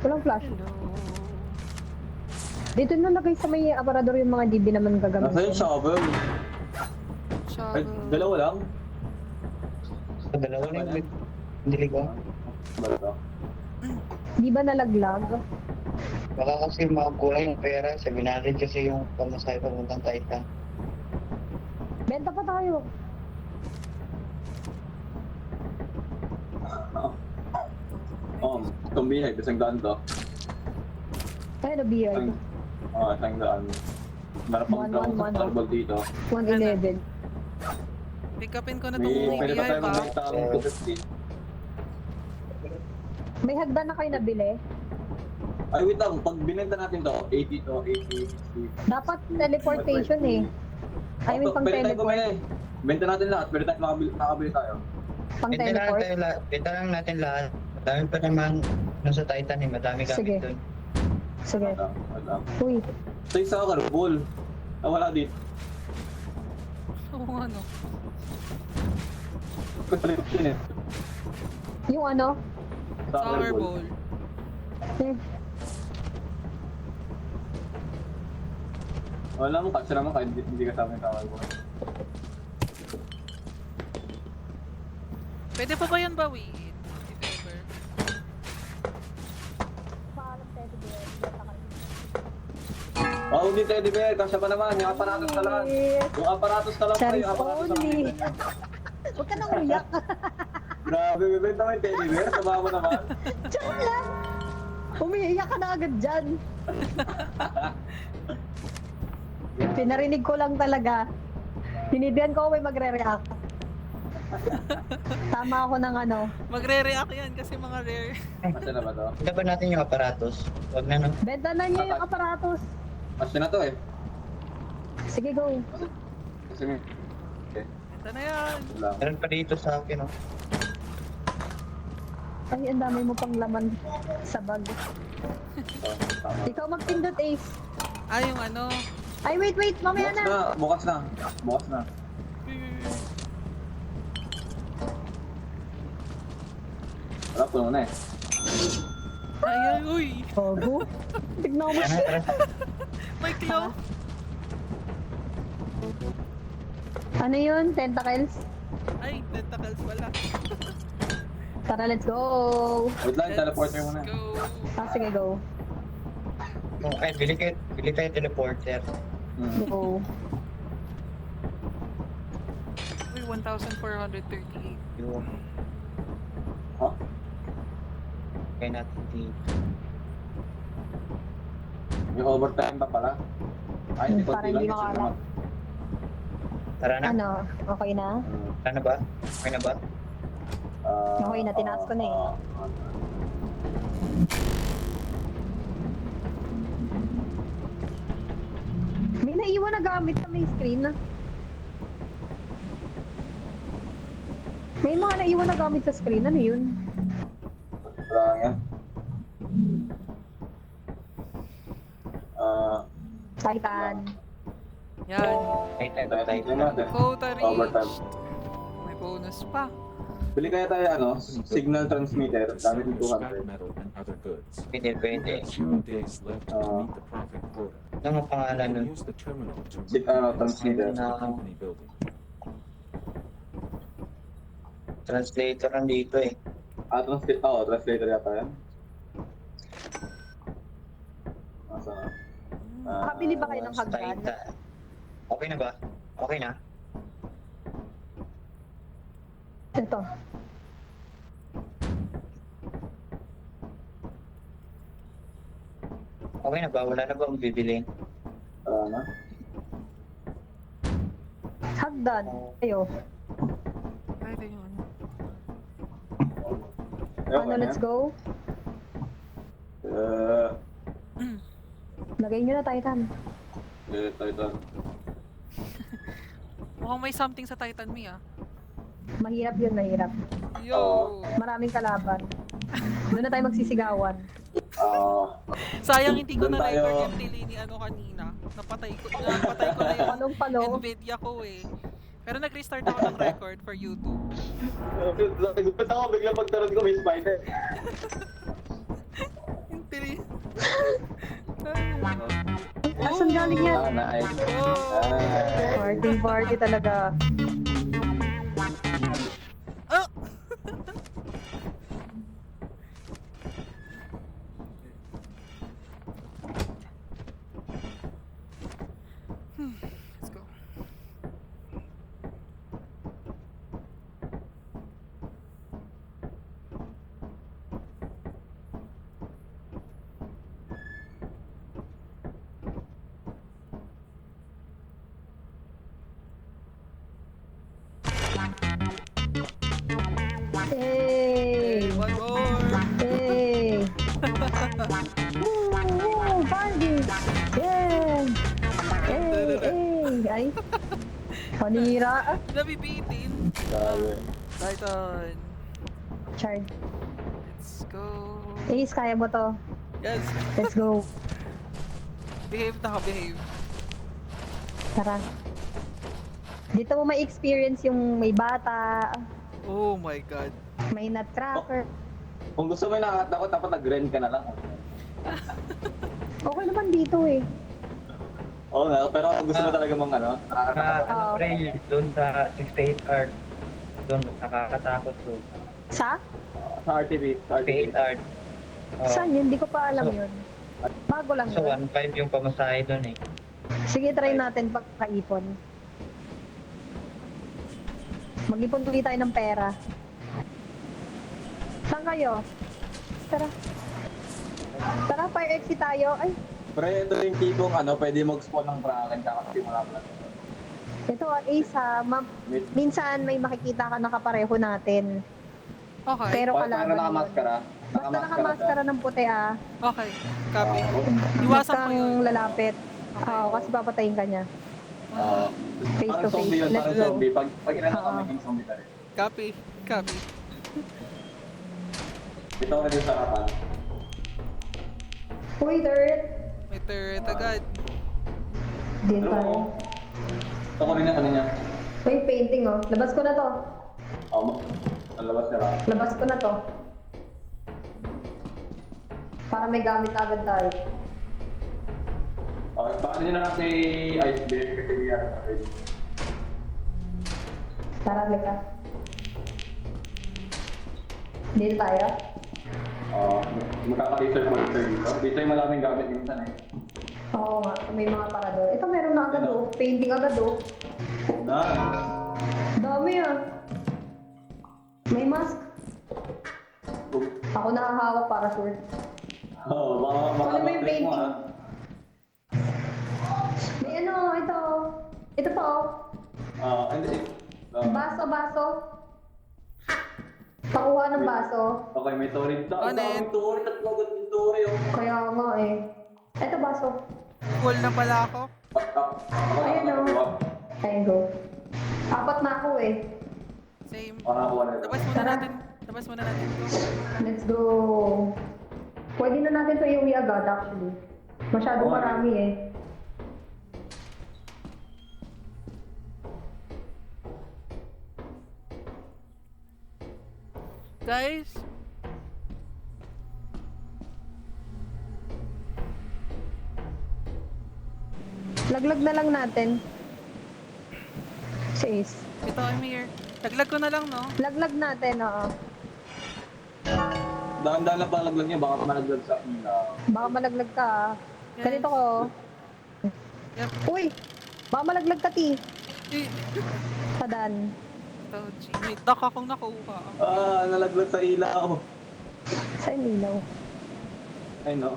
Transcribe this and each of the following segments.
Walang flash. Hello. Dito na lagay sa may aparador yung mga DB naman Nasa yung gagamitin. shovel. Ay, Shovel. dalawa lang. Dalawa na yung niligaw. Ba ito? Di ba nalaglag? Baka kasi makakuha yung pera. 700 kasi yung pamasahe papuntang Titan. Benta pa tayo. Itong bihay, isang daan to. Ay, nabiyay. Isang daan. Meron pang One, ground one, one. tarbal dito. 111. Pick upin ko na May itong pwede pa ABI tayo ba? magbenta ng 250. May hagdan na kayo nabili. Ay, wait lang. Pag binenta natin to, 80 to, 80, 60. Dapat teleportation eh. I mean, pang Pwede tayo teleport. bumili. Benta natin lahat. Pwede tayo makabili tayo. Pang Benta lang teleport. tayo lahat. Benta lang natin lahat. Madami pa naman nung sa Titan eh. Madami Sige. gamit dun. Sige. Wait lang. Uy, Sa isa ka, Rubol. Wala dito. Oo, ano. Pagpalit yun eh. yung ano? Sour bowl. Hmm. Wala mo, kasi naman kahit hindi kasama yung tawag mo. Pwede pa ba yan bawiin? If ever. Paalam tayo dito. Oh, hindi tayo, di ba? Kasya pa naman. Yung aparatos na lang. Yung aparatos na lang pa, Charis yung aparatos na only. lang. Huwag ka nang uyak. Grabe, bibenta mo yung teddy bear. Sama mo naman. Diyan lang. Umiiyak ka na agad dyan. Pinarinig ko lang talaga. Hinidihan ko may magre-react. Tama ako ng ano. Magre-react yan kasi mga rare. Kasya na ba to? Benta ba natin yung aparatos? Huwag na no. Benta na niya yung aparatos. Kasya na to eh. Sige, go. Kasi may... Okay, Ito na yan. wala. Meron pa dito sa akin oh. Ay, ang dami mo pang laman sa bag. Tama. Ikaw magpindot, Ace. Ah, yung ano. Ay, wait, mamaya Bukas na. na, bukas na. Bukas na. Wala, puno na eh. Ay, ay, uy. Bago. Tignan mo Tara, siya. tara. May claw. Ano yun? Tentacles? Ay, tentacles pala. Tara, let's go. Wait lang, teleport mo muna. Go. Sige, go. Oh, ay, bili tayo teleporter. Go. Uy, 1,438. Yung Ha? kaya natin dito. Yung overtime pa pala. Ay, hindi ko Para hindi makalat. Tara na. Ano? Okay na? Tara na ba? Okay na ba? Okay na, tinaas ko na eh. May naiwan na gamit sa may screen. May mga naiwan na gamit sa screen. Ano yun? Wala lang yan. Titan. Yan. Titan, Tayo Titan. natin. Quota Overtime. reached. May bonus pa. Bili kaya tayo ano, signal transmitter, gamit yung Scrap 200. metal and other goods. Pwede, We pwede. have few days left to meet the profit quota. Ano ang pangalan We nun? can use the terminal to Transmitter. to the company building. Translator nandito eh. Translator yata yan. Nasa na? Nakabili ba kayo ng hagdan? Titan. Okay na ba? Okay na? Ito. Okay na ba? Wala na ba ang bibilin? Na? Hagdan. Ayo. Pwede yung ano. Ano, let's go. Lagay nyo na Titan. Titan. Mukhang may something sa Titan Me ah. Mahirap yun, mahirap. Yo! Maraming kalaban. Doon na tayo magsisigawan. Sayang hindi ko Doon na tayo. record yung Tilini ano kanina. Napatay ko na yung Palong-palo. Nvidia ko eh. Pero nag-restart ako ng record for YouTube. Gusto ako, biglang pagtaroon ko may spider. Tili. Asan galing yan? Ah, nice. Oh. Ah, Party talaga. Oh! Let's go. Hey! Hey, one more. Hey! Woo! Party! Yeah! Hey! Ay! Panira! Nabibitin. grabe. Titan. Chard. Let's go. Ace, kaya mo to. Yes. Let's go. Behave na ka, behave. Tara. Dito mo may experience yung may bata, Oh my god. may nutcracker. Kung gusto mo yung nakakatakot, dapat nag-rent ka na lang. Okay naman dito eh. Oo nga, pero kung gusto mo talaga mong ano, nakakatakot. Oo. Pre, doon sa 68 art. Doon, nakakatakot doon. Sa? Sa RTV, sa RTV. 68 art. Oo. Saan yun? Hindi ko pa alam So- yun. Bago lang So, yun. 1.5 yung pamasahe doon eh. Sige, try natin pagkaipon. Mag-ipon tuloy tayo ng pera. Saan kayo? Tara. Tara, fire exit tayo. Ay, Pre, ito yung tipong ano, pwede mag-spawn ng Kraken kasi wala pala. ito Ace ha. Minsan may makikita ka na kapareho natin. Okay. Pero Paano kalaban yun. nakamaskara? Basta nakamaskara ng puti ah. Okay. Copy. Ah, Iwasan Huwag ko yun. kang lalapit. Oo, kasi papatayin ka niya. Face parang to zombie face. yun, Let's parang go. zombie. Pag inano ka, Oo. maging zombie ka rin. Copy. Copy. Ito ka din sa kapan. Uy, dirt. May turret agad. Din Pero, tayo. ito ko rin na kanina. Uy, painting oh. Labas ko na to. Nalabas na lang. Labas ko na to. Para may gamit agad tayo. Okay, baka nyo na lang si Ice Bear kasi niya. Tara, lika. Dito tayo. Magkaka-research monitor dito. Dito yung malaming gamit minsan eh. Oo nga, may mga parador. Ito meron na agad oh. Painting agad oh. Na. Dami ah. May mask. Ako nakahawak para sure. Oo, baka Ano ba yung mag-trip mo painting? ah. May ano, ito. Ito pa oh. Hindi. Baso. Pakuha ng baso. Okay, may torrent na. Ano Ang eh? daming torrent at magod yung torrent. Kaya nga eh. Ito baso. Full na pala ako. Ayan o. Ayun go. Apat na ako eh. Same. Nakakuha na ito. Labas muna Tara. natin. Labas muna natin to. Let's go. Pwede na natin ito iuwi agad actually. Masyadong Oo. marami eh. Guys. Laglag na lang natin. Si Ace. Ito, I'm here. Laglag ko na lang, no? Laglag natin, oo. Dahan-dahan lang palaglag niya, baka malaglag sa ilaw. Baka malaglag ka ah. Ganito ko. Yep. Uy! Baka malaglag ka, Ti. Eh, Padan. ito, G. May duck akong nakuha. Nalaglag sa ilaw. Sa ilaw. Ay no,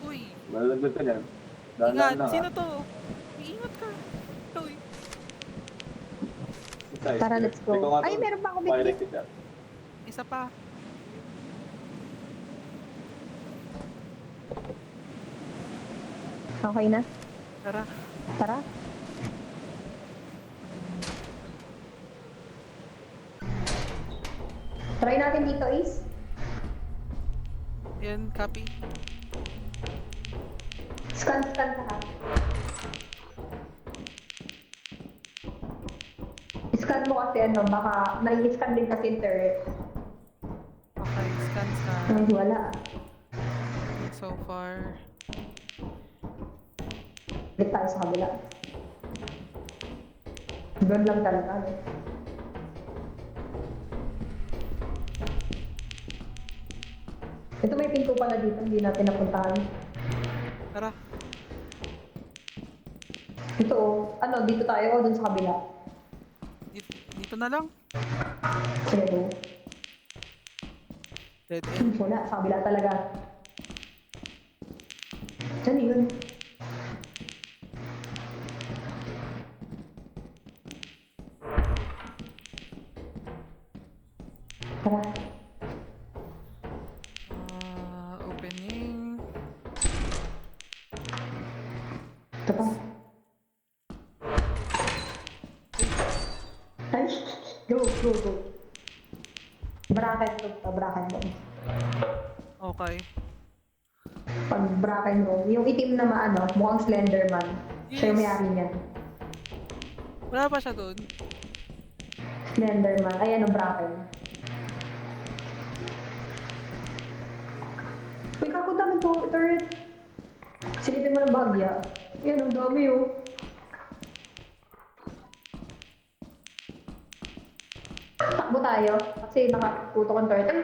Uy. malaglag ka niyan. Ingat. Dahan-dahan lang Sino to? Iingat ka. Uy. Tara, let's go. Ay, meron pa ako bitbit. Isa pa. Okay na. Tara. Tara. Try natin dito, Ace. Yan, copy. Scan ka ha. Scan mo kasi ano, baka nai-scan din kasi yung turret. Okay, scan. Ay, wala. so far. Balik tayo sa kabila. Doon lang talaga. Ito may pinto pala dito, hindi natin napuntahan. Tara. Ito oh, ano, dito tayo o dun sa kabila. Dito na lang. Sige po. Dead end. Wala, sa kabila talaga. Saan yun? Tara. Opening. Ito pa. Ay, go. Bracket to, bracket mo. Okay. Pag bracket mo, yung itim na maano, mukhang Slenderman. Siya yung may-ari niyan. Wala pa siya doon. Slenderman. Ayan ang bracket. Uy, kako dami to, turret. Silipin mo ng bahagya. Yan, ang dami oh. Takbo tayo. Kasi nakatutok ang turret. Ay,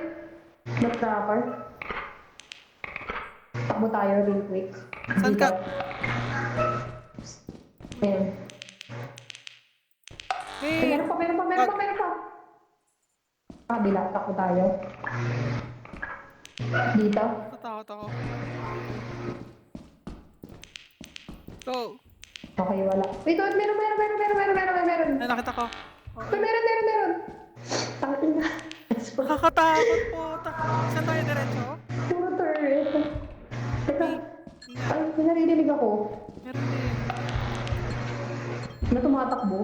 not trapper. Takbo tayo real quick. Saan ka? Ayan. Ay, Hey! meron pa. Kabila, takbo tayo. Dito. Natakot ako. Go! Okay, wala. Wait, meron. Ay, nakita ko. Uy, meron. Tangin na. Nakakatakot po. Saan tayo diretso? Puro turret. Teka. Ingat. Ay, may naririnig ako. Meron din. Na tumatakbo.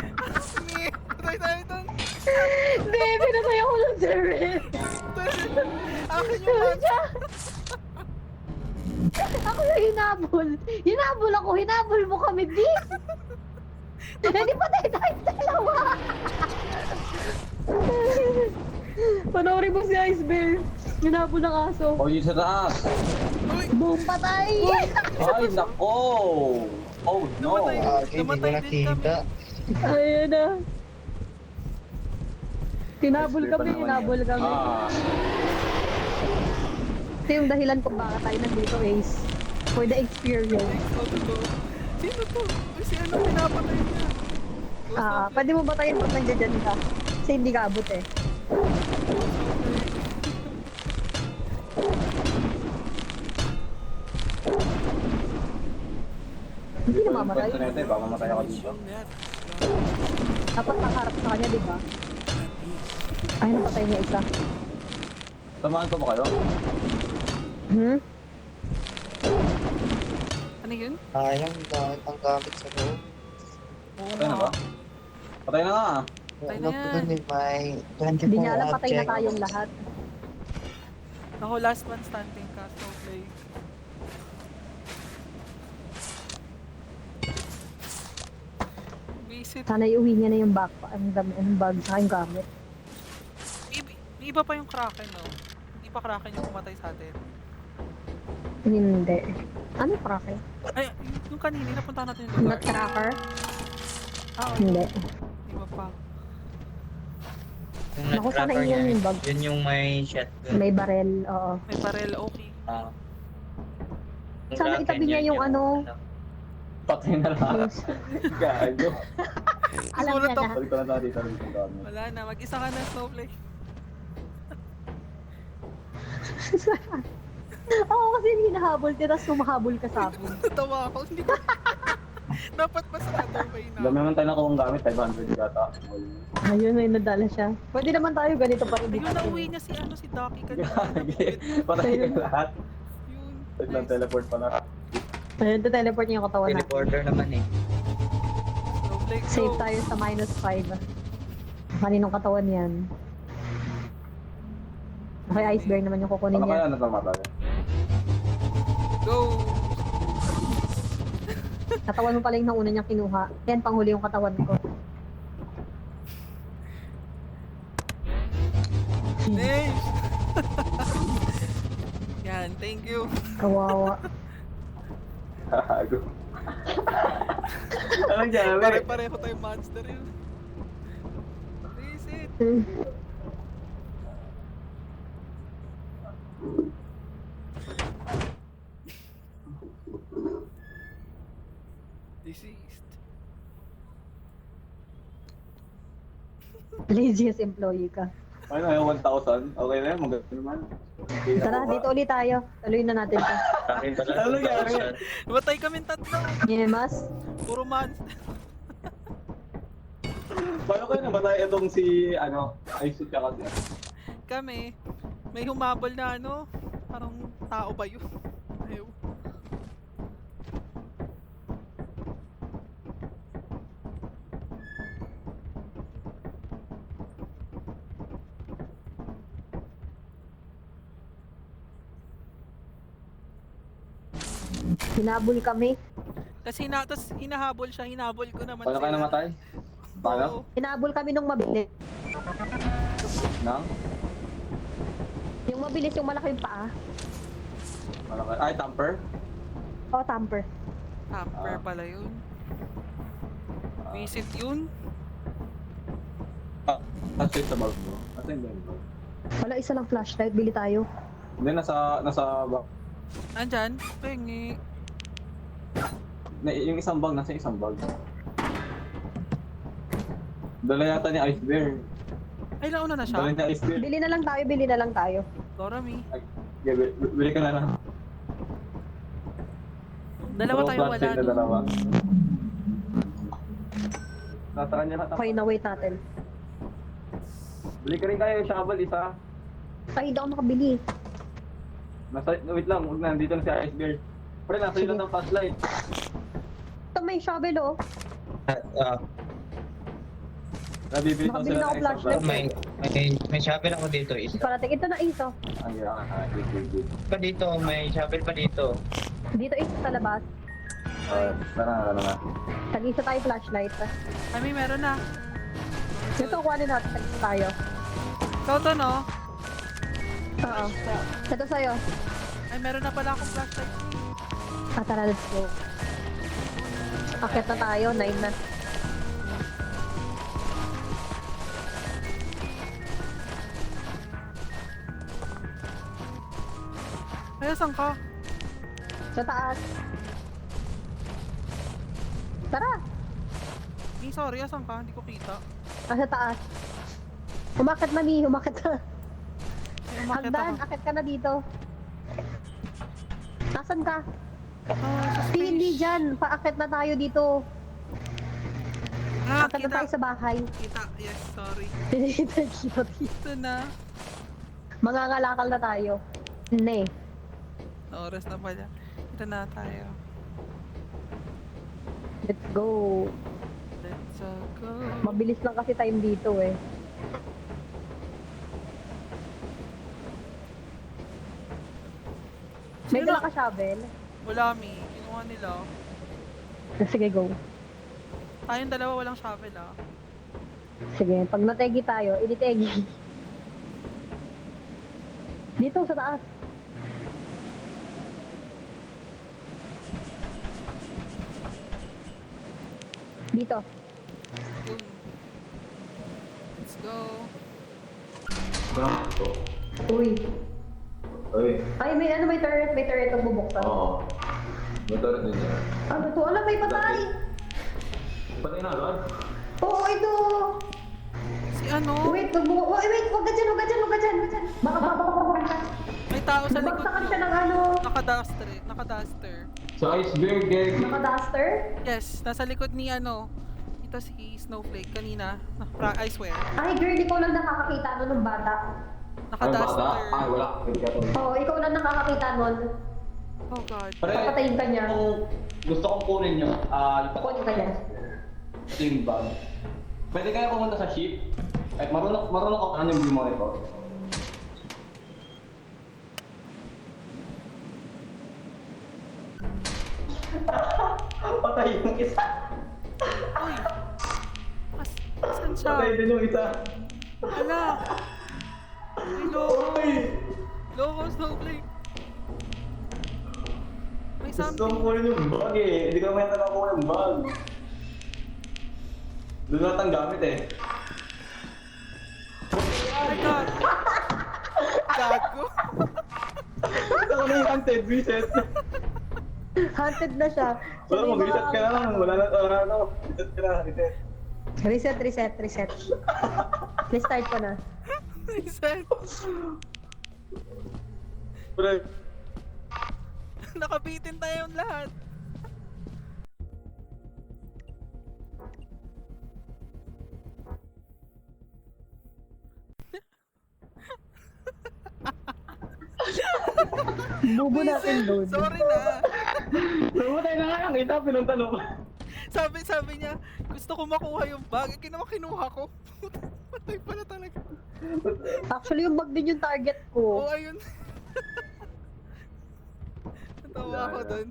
Patay tayo doon. Hindi, pinatay ako ng turret. Akin yung match. Ako yung hinabol. Hinabol mo kami, bis. Hindi patay tayo dalawa. Panoorin mo si Ice Bear. Hinabol ng aso. O, yun sa taas. Uy! Boom, patay. Ay, nako! Oh, no! Namatay. Hindi ko Namatay din nakita. Ayan na. Hinabol kami. Ah, Ito yung dahilan kung bakit tayo nandito, Ace. For the experience. Sino to? Uy, si ano pinapatay niya? Pwede mo ba tayo pag nandiyan ka? Kasi hindi ka abot eh. Hindi na mamatay. kwento nito eh, baka mamatay ako dito. Dapat nakaharap sa kanya, di ba? Ay, napatay niya isa. Samahan ko ba kayo? Hmm? Ano yun? Sayang, dahil ang gamit sa loob. Patay na ba? Patay na nga. Patay Ano na po yan. dun eh, may 24 Hindi niya alam, patay na objects. tayong lahat. Ako last man standing ka, so play. Visit. Sana iuwi niya na yung backpack, ang bag sa yung gamit. May iba pa yung Kraken, no? Hindi pa Kraken yung pumatay sa atin. Hindi. Ano cracker? Ay, yung kanina, napunta natin yung lugar. Not cracker? Ah, Hindi. iba pa. Yung Naku, sana nag-tracker yun niya, yung bag. yun yung may shotgun. May barel, oo. May barrel, okay. Ah. Yung Sana Kraken, itabi niya yun yung ano. Patay na lahat. Gago. Alam Siguro niya to. na. Balik ko na tayo dito. Wala na, mag-isa ka na, Snowflake. Oo, kasi hinahabol ka, tapos humahabol ka sa akin. Natawa ako, hindi ko... Dapat pa sa other way na. Dami naman tayo nakuha ang gamit, 500 yata. Ayun, ay nadala siya. Pwede naman tayo ganito pa rin. Ayun, nauwi niya si ano, si Ducky kanina. Patay ka lahat. Yun. Wait lang, teleport pala. Ayun, teleport niya yung katawan natin. Teleporter naman eh. Snowflake, Save go. tayo sa -5. Kaninong katawan yan? Okay, iceberg naman yung kukunin Ano kaya niya. natamatay? Go! Katawan mo pala yung nauna niyang kinuha. Yan, panghuli yung katawan ko. Nice! Yan, thank you. Kawawa. Gago. Anong gyari? Pare-pareho tayong monster yun. Reset! Deceased. Laziest employee ka. Ano yung 1,000? Okay na yun, maganda naman. Okay na Tara, po ba? dito ulit tayo. Tuloy na natin to. Akin pala. Ano nangyari? Namatay kami tatlo. Yemas? Puro monster. Paano kayo namatay itong si, Aisu tsaka si Kami, may humabol na ano, parang tao ba yun? Ayaw. Hinabol kami. Tas hinahabol siya, hinabol ko naman Paano kayo sila. namatay? Paano? Oo. Hinabol kami nung mabilis. Nang? Yung mabilis, yung malaking paa. Malaki. Ay, tamper? O, tamper. Tamper pala yun. Visit yun. Nasa sa bag mo. Nasa yung bag mo. Wala, isa lang flashlight. Bili tayo. Hindi, nasa bag. Andyan, pengi. Yung isang bag, nasa isang bag. Dala yata ni Ice Bear. Ay, nauna na Dala siya. ni Ice Bear. Bili na lang tayo, bili na lang tayo. Dorami. Okay, bili ka na lang. Dalawa tayo wala Flashlight na doon. dalawa. Nasa kanya na. Okay, na-wait natin. Bili ka rin kayo, shovel isa. Ay, hindi ako nakabili. Wait lang, huwag na, nandito na si Ice Bear. Pre, nasa Sige. ilan ng flashlight. Ito, may shovel, oh. Nabibili ko Nakabili sila na ako ng isang flashlight. flashlight. May shovel ako dito. Isa Parating, ito na isa. Ay, good. pa dito. May shovel pa dito. Dito isa sa labas. Tara na. Tag-isa tayo flashlight. Kami meron na. Ito, kuhanin natin. Tag-isa tayo. Ikaw to, no? Oo. Ito sa'yo. Ay, meron na pala akong flashlight. Tara, let's go. Akit na tayo, 9 na. Ay, saan ka? Sa taas. Tara! Eh, sorry, asan ka? Hindi ko kita. Sa taas. Umakit na ni, umakit na. Ay, umakit Hagdan, ako. akit ka na dito. Nasaan ka? Sa Hindi space. dyan, paakit na tayo dito. Ah, Akit na tayo kita. sa bahay. Kita, yes, sorry. Dito. Ito na. Mangangalakal na tayo. Ne. Oras na pala. Ito na tayo. Let's go. Let's go. Mabilis lang kasi time dito eh. May Sino dala na- ka shovel? Wala, Mi. Kinuha nila. Sige, go. Tayong dalawa walang shovel, ah. Sige, pag nategi tayo, initegi. Dito sa taas. Dito. Yun. Let's go. Uy. Uy. Ay, may turret ang bubuksan. Oo. Motor din yan. Ano to? Alam, may patay! Patay na agad? Oo, ito! Si ano? Wait, wag ka dyan. Baka ka. May tao sa likod Nabagsakan siya ko. ng ano, Naka-duster. Naka-duster. Sa iceberg, Geg. naka-duster. Yes, nasa likod ni ano. Ito si Snowflake kanina. I swear. Ay, girl, ikaw lang nakakakita nun ng bata. Naka-duster. Ay, wala. Oo, ikaw lang nakakakita nun. Oh god. Papatayin ka niya. Gusto kong kunin yung, Kunin ka niya. yung bag. Pwede kaya pumunta sa ship? Ay, marunong ako ano yung view monitor. yung isa. Uy! Saan siya? Patay din yung isa. Hala! Uy, loko! Uy! Loko, Snowflake! May Gusto something. ko kunin yung bag eh. Hindi ko naman yata nakuha yung bag. Doon lahat ang gamit eh. Oh my God! Gago! Ako na yung hunted, reset. Hunted na siya. Wala mo, reset ka na lang. Wala na, reset ka na, reset. Reset. Restart ko na. Reset! Pre, Nakabitin tayong lahat. Bubo natin doon. Sorry na. namatay na nga yung isa, pinuntanong ko. Sabi niya, gusto ko makuha yung bag. Eh, kinuha ko. Patay pala talaga. Actually, yung bag din yung target ko. Oo, ayun. Natawa ako dun.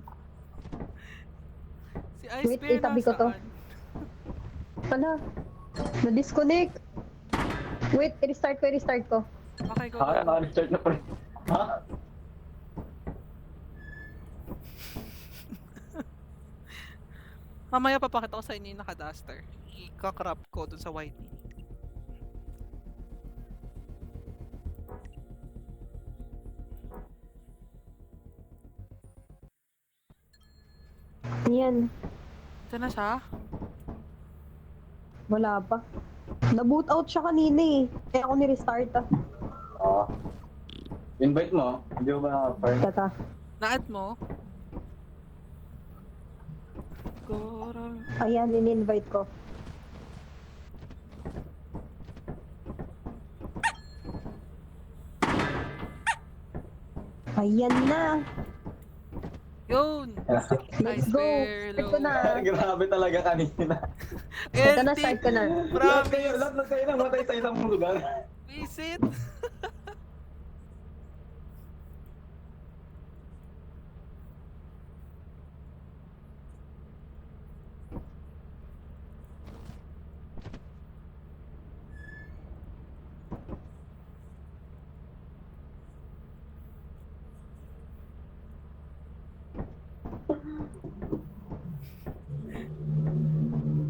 Si Ice Wait, Bear itabi ko to. nasaan? Ano? Na-disconnect. Wait, i-restart ko. Okay, go. Kaya naka-restart na pre. Ha? Mamaya papakita ko sa inyo yung naka-duster. I-crop ko dun sa white. Yan. Ito na siya. Wala pa. Na-boot out siya kanina eh. Kaya ako ni-restart ah. Oo. Invite mo, hindi mo ba naka-fire? Tata. Na-add mo. Coral. Ayan, in-invite ko. Ayan na. Yun! Let's Ice go. Bear, Start ko na. Grabe talaga kanina. Ito na, LT, start ko na. Promise! Lahat ng kayo namatay sa isang lugar. Visit!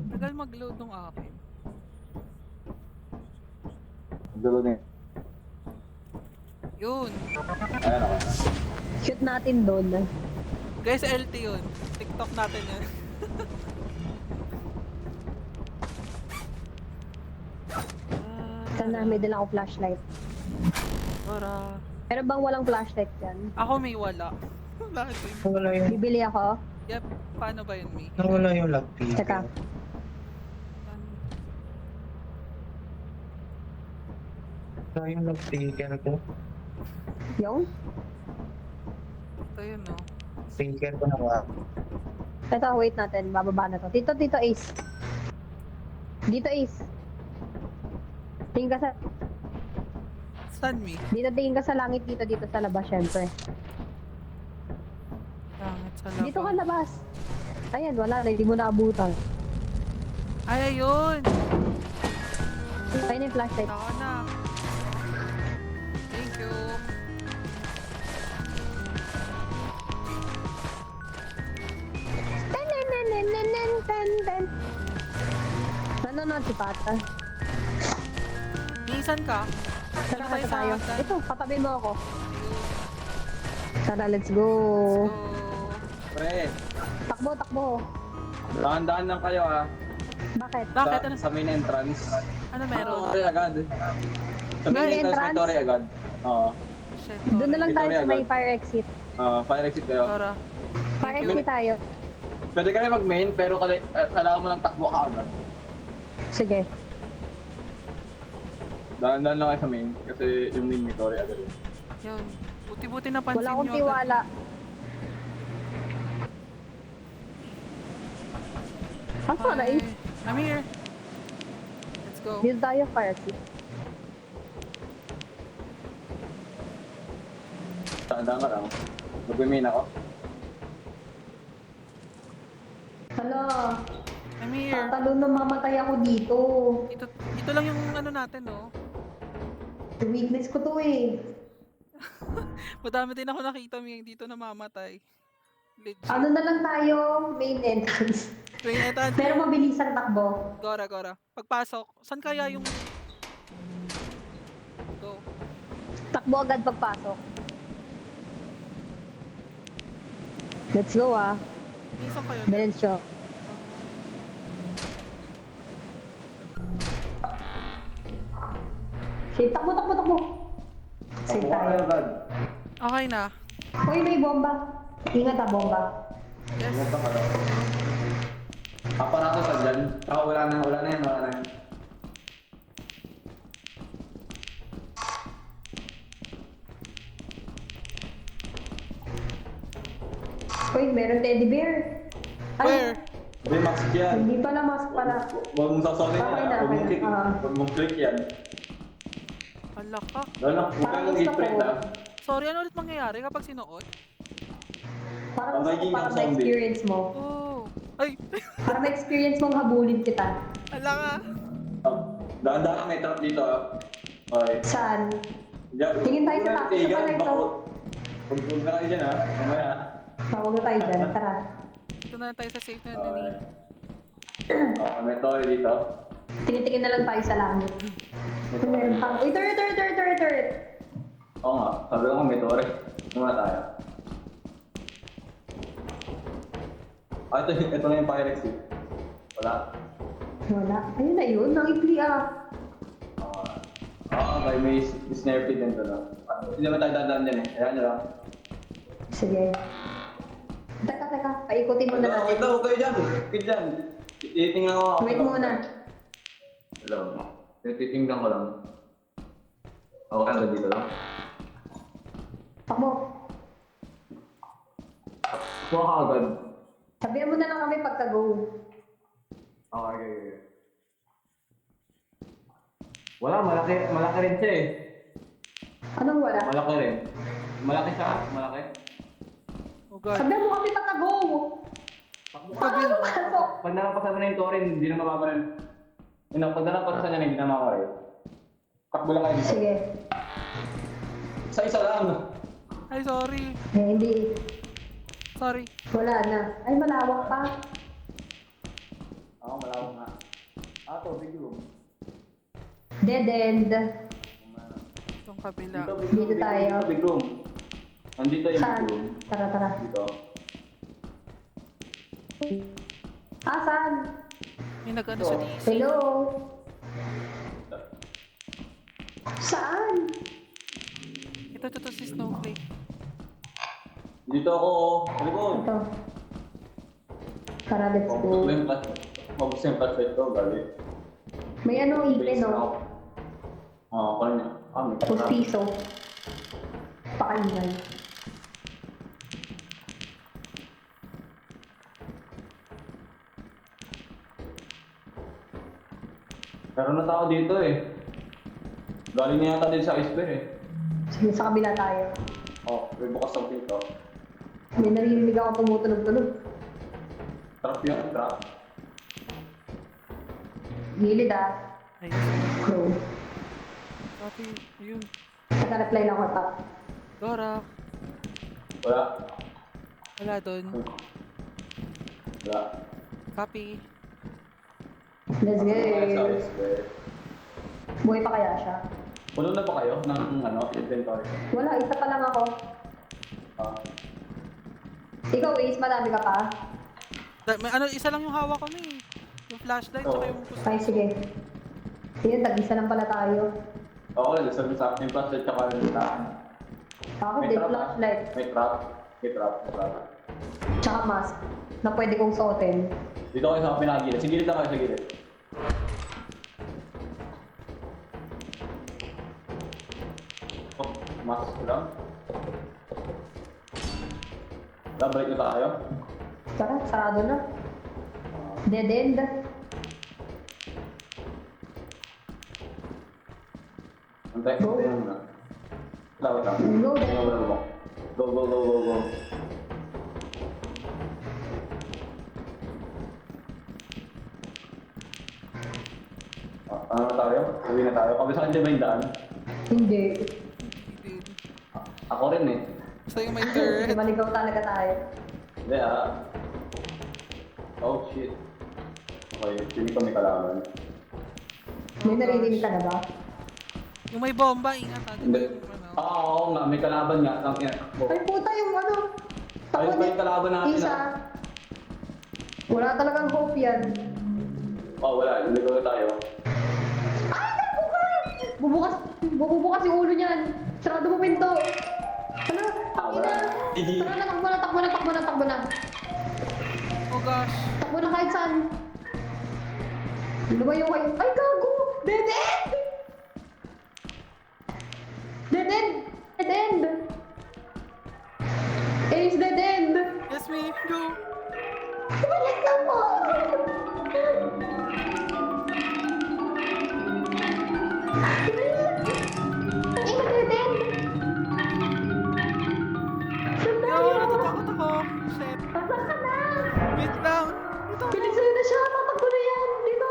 Tagal mag-load nung akin. Dulo na yun. Yun! Ayan ako. Shoot natin doon. Guys, LT yun. TikTok natin yun. Ito na, may dala ako flashlight. Para... Pero bang walang flashlight dyan? Ako may wala. Lahat yun. Nawala yung, Bibili ako. Yep, paano ba yun, Mi? nawala yung lockpick. Teka. Nawala yung lockpicker ko. Yung? Ito yun, no? Speaker ko na Ito, wait natin. Bababa na to. Dito, Ace. Dito, Ace. Tingin ka sa... Saan, Mi? Dito, tingin ka sa langit. Dito sa labas, syempre. Langit sa labas. Dito ka labas. Ayan, wala na. Hindi mo naabutan. Ay, ayun! Ayun yung flashlight. Ako na. Thank you. Nanonood si Pata. Nisan ka? Tara, Ano kata tayo. akin? Ito, patabi mo ako. Tara, let's go. So, Pre, Takbo. dahan-dahan lang kayo ha. Bakit? bakit? Sa, Ano, sa main entrance. ano meron? Sorry agad. Sa Main main entrance, entrance? may Tori agad. Oo. Shit, Doon na lang tayo Victoria sa may agad. fire exit. Fire exit kayo. Tara. Fire exit tayo. Pwede kayo mag-main, pero kailangan mo lang takbo ka agad. Sige. Dahan-dahan lang kayo sa main, kasi yung main may Tori agad. Yun. Buti-buti napansin Wala akong nyo agad. tiwala. Asa na Hi. Ace? I'm here. Let's go. Dito tayo, fire exit. Dahan-dahan ka lang. Mag-main ako. Hello? Hala. I'm here. Tatalo na mamatay ako dito. Ito lang yung ano natin, no? Weakness ko to eh. Madami din ako nakita may dito na mamatay. Legit. Ano na lang tayo, main entrance. Train etan. Pero mabilis ang takbo. Gora. Pagpasok, saan kaya yung... Go. Takbo agad pagpasok. Let's go ah. Saan kayo? Diretso. Okay, takbo. Save tayo. Okay na. Uy, may bomba. Ingat ah, bomba. Yes. Pumunta ka daw. Aparato sa dyan. Wala na yan. Uy, meron teddy bear. Ay, Where? Hindi, max yan. Hindi pala, mask pala. Huwag mong sasabihin Okay yan. na, Huwag mong okay click. na. Huwag mong click yan. Hala ka. Huwag Parang kang gusto i-click ko. na. Sorry, ano ulit mangyayari kapag sinuot? Parang gusto ko Magiging para zombie. ma-experience mo. Oh. Ay! Para ma-experience mong habulin kita. Hala ka. Dahan-dahan may trap dito ah. Okay. Saan? Diyan. Tingin tayo sa taas. Isa Tigan, pala ito. bakot. Huwag na kayo dyan ah. Mamaya. Tawag na tayo dyan. Tara. Ito na lang tayo sa safe na Okay. nani. May toy dito. Tinitingin na lang tayo sa langit. Meron pang... Uy, turret! Oo nga. Sabi ko may toy. Muna tayo. Ito na yung Pyrex eh. Wala. Wala. Ayun na yun. Nangipli ah. Okay, may snare feed din doon. Hindi naman tayo dadaan dyan eh. Ayan nyo lang. Sige. Teka. Paikutin mo na natin. Huwag kayo dyan. Feed dyan. Titingnan ko. Wait muna. Hello. Titingnan ko lang. Okay lang dito lang. Takbo. Kuha ka agad. Sabihan mo na lang kami pagka-go. Okay. Wala, malaki rin siya eh. Anong wala? Malaki rin. Malaki siya, malaki. Oh god. Sabihan mo kami pagka-go. Paano pasok? Pag nalampasan mo na yung torin, hindi na mababaran. Pag nalampasan niya, hindi na makawarin. Takbo lang kayo dito. Sige. Isa lang. Ay, sorry. Hindi. Sorry. Wala na. Ay, malawak pa. Oo, malawak nga. Ito, big room. Dead end. Itong kabila. Dito tayo. Big room. Nandito yung big Saan? room. Tara. Dito. Ah, saan? May nag-ano sa DC. Hello? Saan? Ito si Snowflake. Dito ako. Halikod. Ito. Tara, let's go. Mabos yung flashlight ko, gali. May anong ipin, no? Oo, kanya. May Pustiso. Pakaingay. Meron na tao dito eh. Galing na yata din sa Iceberg eh. Sige, sa kabila tayo. May bukas ang dito. May naririnig ako tumutunog-tunog. Trap yan, trap. Gilid ah. Ayun. Crow. Copy. Ayun. Naka-reply lang ako top. Dora. Wala. Wala doon. Wala. Copy. Let's Sa go. Iceberg. Buhay pa kaya siya? Puno na ba kayo ng inventory? Wala, isa pa lang ako. Ikaw, Ace, madami ka pa? May ano, isa lang yung hawak ko eh. Yung flashlight tsaka yung pusto. Ay, sige. Sige, tag-isa lang pala tayo. Oo, sabi sa akin yung flashlight tsaka yung tahan. Ako, din flashlight. May trap. May trap. Tsaka mask. Na pwede kong suotin. Dito kayo sa pinagilid. Sige, dito kayo sa gilid. Oh, mask ko lang. Balik na tayo. Tara, sarado na. Dead end. Antay, Go. antay muna. Lawat lang. Go. Go. Uwi na tayo. Kabisakan dyan ba yung daan? Hindi. Hindi. Ako rin eh. Basta yung may turret. Maligaw talaga tayo. Hindi Oh shit. Okay, hindi kami kalaban. May naririnig ka na ba? Yung may bomba, ingat ha. Hindi. Yung ano. Oo nga, may kalaban nga. Ang ina. Ay puta yung ano. Ayun ba yung kalaban natin? Isa. Wala talagang hope yan. Wala. Hindi ko na tayo. Ay, bubukas yung ulo niyan. Sarado mo pinto. Ano? Wala. Ina. Tara na, takbo na. Oh gosh. Takbo na kahit saan. Lumayo kayo. Ay, gago! Dead end! Dead end! Dead end! Ace, dead end! Yes, me. Go. Balik na po! Ang ina, dead end! Saan Yo, tayo? natatakot ako. Shit. Asan ka na? Wait lang. Ito. Bilisan na siya! Tatakbo na yan! Dito!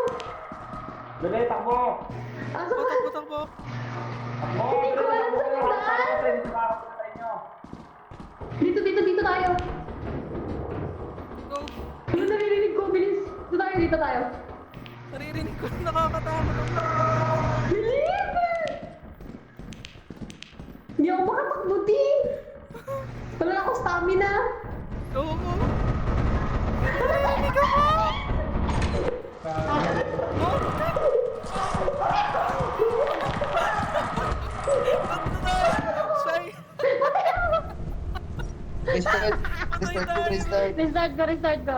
Dali, takbo! Asan ka? Takbo. Takbo! Hindi ko alam saan yung daan! Dito tayo! Go. Ano naririnig ko? Bilis! Dito tayo! Naririnig ko. Nakakatakot ako. Bilis! Hindi ako makatakbo, Ting! Wala na akong stamina! Go. Naririnig ako. Shy. Restart. Restart. Restart ko!